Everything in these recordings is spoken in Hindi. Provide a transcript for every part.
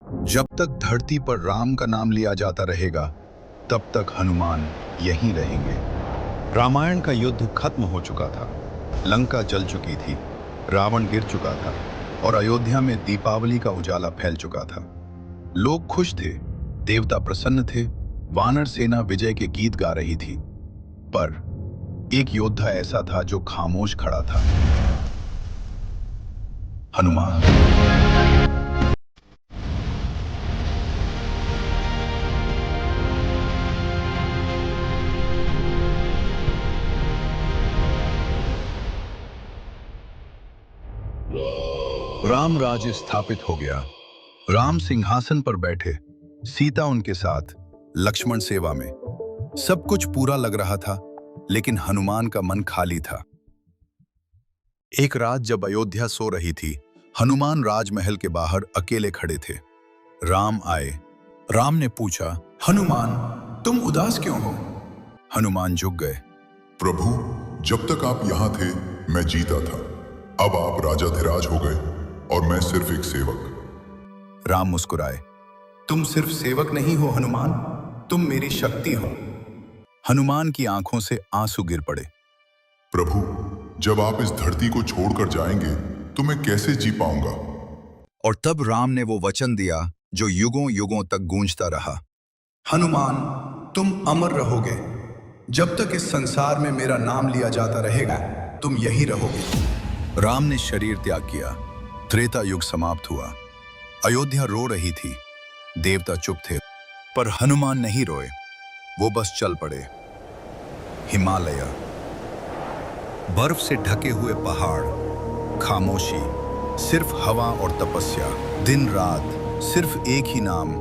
जब तक धरती पर राम का नाम लिया जाता रहेगा, तब तक हनुमान यहीं रहेंगे। रामायण का युद्ध खत्म हो चुका था। लंका जल चुकी थी, रावण गिर चुका था और अयोध्या में दीपावली का उजाला फैल चुका था। लोग खुश थे, देवता प्रसन्न थे, वानर सेना विजय के गीत गा रही थी। पर एक योद्धा ऐसा था जो खामोश खड़ा था। हनुमान। राम राज्य स्थापित हो गया। राम सिंहासन पर बैठे, सीता उनके साथ, लक्ष्मण सेवा में। सब कुछ पूरा लग रहा था, लेकिन हनुमान का मन खाली था। एक रात जब अयोध्या सो रही थी, हनुमान राजमहल के बाहर अकेले खड़े थे। राम आए। राम ने पूछा, हनुमान, तुम उदास क्यों हो? हनुमान झुक गए। प्रभु, जब तक आप यहाँ थे मैं जीता था। अब आप राजाधिराज हो गए और मैं सिर्फ एक सेवक। राम मुस्कुराए। तुम सिर्फ सेवक नहीं हो हनुमान, तुम मेरी शक्ति हो। हनुमान की आंखों से आंसू गिर पड़े। प्रभु, जब आप इस धरती को छोड़कर जाएंगे तो मैं कैसे जी पाऊंगा? और तब राम ने वो वचन दिया जो युगों युगों तक गूंजता रहा। हनुमान, तुम अमर रहोगे। जब तक इस संसार में मेरा नाम लिया जाता रहेगा, तुम यही रहोगे। राम ने शरीर त्याग किया। त्रेता युग समाप्त हुआ। अयोध्या रो रही थी, देवता चुप थे, पर हनुमान नहीं रोए। वो बस चल पड़े। हिमालय, बर्फ से ढके हुए पहाड़, खामोशी, सिर्फ हवा और तपस्या। दिन रात सिर्फ एक ही नाम,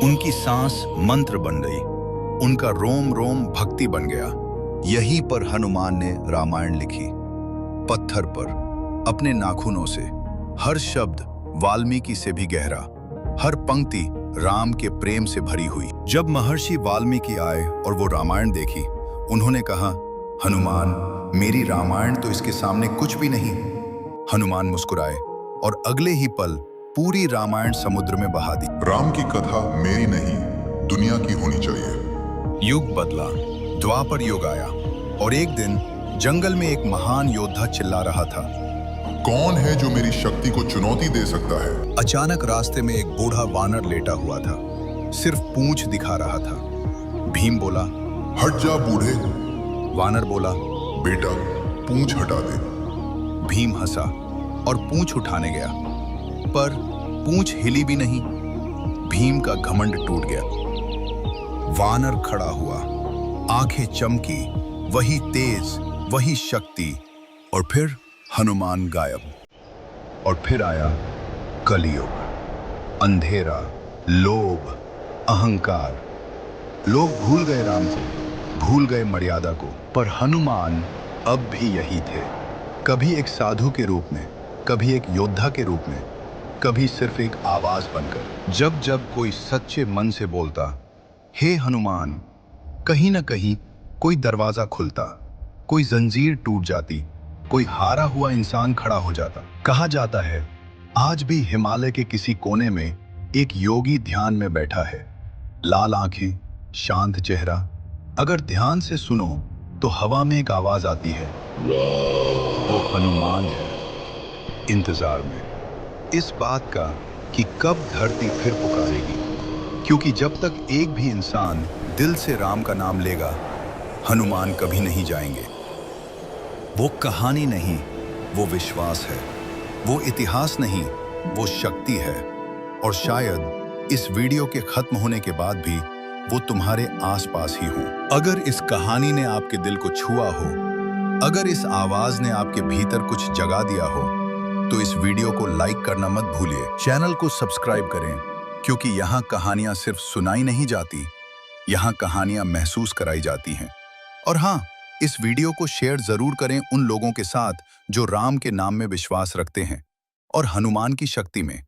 उनकी सांस मंत्र बन गई, उनका रोम रोम भक्ति बन गया। यहीं पर हनुमान ने रामायण लिखी, पत्थर पर, अपने नाखूनों से। हर शब्द वाल्मीकि से भी गहरा, हर पंक्ति राम के प्रेम से भरी हुई। जब महर्षि वाल्मीकि आए और वो रामायण देखी, उन्होंने कहा, हनुमान, मेरी रामायण तो इसके सामने कुछ भी नहीं। हनुमान मुस्कुराए और अगले ही पल पूरी रामायण समुद्र में बहा दी। राम की कथा मेरी नहीं, दुनिया की होनी चाहिए। युग बदला, द्वापर युग आया और एक दिन जंगल में एक महान योद्धा चिल्ला रहा था, कौन है जो मेरी शक्ति को चुनौती दे सकता है? अचानक रास्ते में एक बूढ़ा वानर लेटा हुआ था, सिर्फ पूंछ दिखा रहा था। भीम बोला, हट जा बूढ़े। वानर बोला, बेटा, पूंछ हटा दे। भीम हंसा और पूंछ उठाने गया, पर पूंछ हिली भी नहीं। भीम का घमंड टूट गया। वानर खड़ा हुआ, आंखें चमकी, वही तेज, वही शक्ति, और फिर हनुमान गायब। और फिर आया कलयुग, अंधेरा, लोभ, अहंकार। लोग भूल गए राम को, भूल गए मर्यादा को, पर हनुमान अब भी यही थे। कभी एक साधु के रूप में, कभी एक योद्धा के रूप में, कभी सिर्फ एक आवाज बनकर। जब जब कोई सच्चे मन से बोलता, हे हनुमान, कहीं ना कहीं कोई दरवाजा खुलता, कोई जंजीर टूट जाती, कोई हारा हुआ इंसान खड़ा हो जाता। कहा जाता है, आज भी हिमालय के किसी कोने में एक योगी ध्यान में बैठा है, लाल आंखें, शांत चेहरा। अगर ध्यान से सुनो तो हवा में एक आवाज आती है, वो हनुमान है, इंतजार में, इस बात का कि कब धरती फिर पुकारेगी। क्योंकि जब तक एक भी इंसान दिल से राम का नाम लेगा, हनुमान कभी नहीं जाएंगे। वो कहानी नहीं, वो विश्वास है। वो इतिहास नहीं, वो शक्ति है। और शायद इस वीडियो के खत्म होने के बाद भी वो तुम्हारे आसपास ही हो। अगर इस कहानी ने आपके दिल को छुआ हो, अगर इस आवाज ने आपके भीतर कुछ जगा दिया हो, तो इस वीडियो को लाइक करना मत भूलिए। चैनल को सब्सक्राइब करें, क्योंकि यहाँ कहानियां सिर्फ सुनाई नहीं जाती, यहाँ कहानियां महसूस कराई जाती हैं। और हाँ, इस वीडियो को शेयर जरूर करें उन लोगों के साथ जो राम के नाम में विश्वास रखते हैं और हनुमान की शक्ति में।